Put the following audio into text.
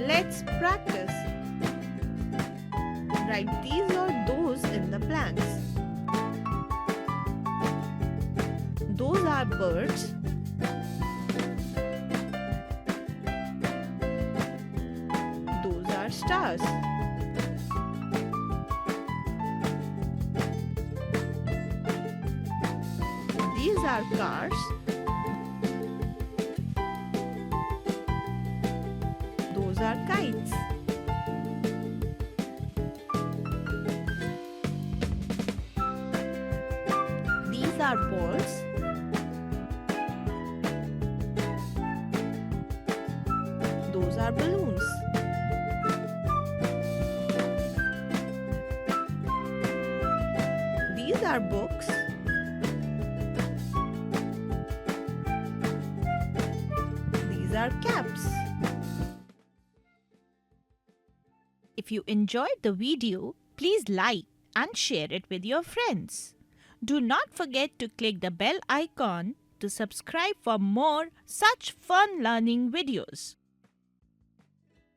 Let's practice. Write these or those in the blanks. Those are birds. Those are stars. These are cars. Those are kites. These are balls. Those are balloons. These are books. These are caps. If you enjoyed the video, please like and share it with your friends. Do not forget to click the bell icon to subscribe for more such fun learning videos.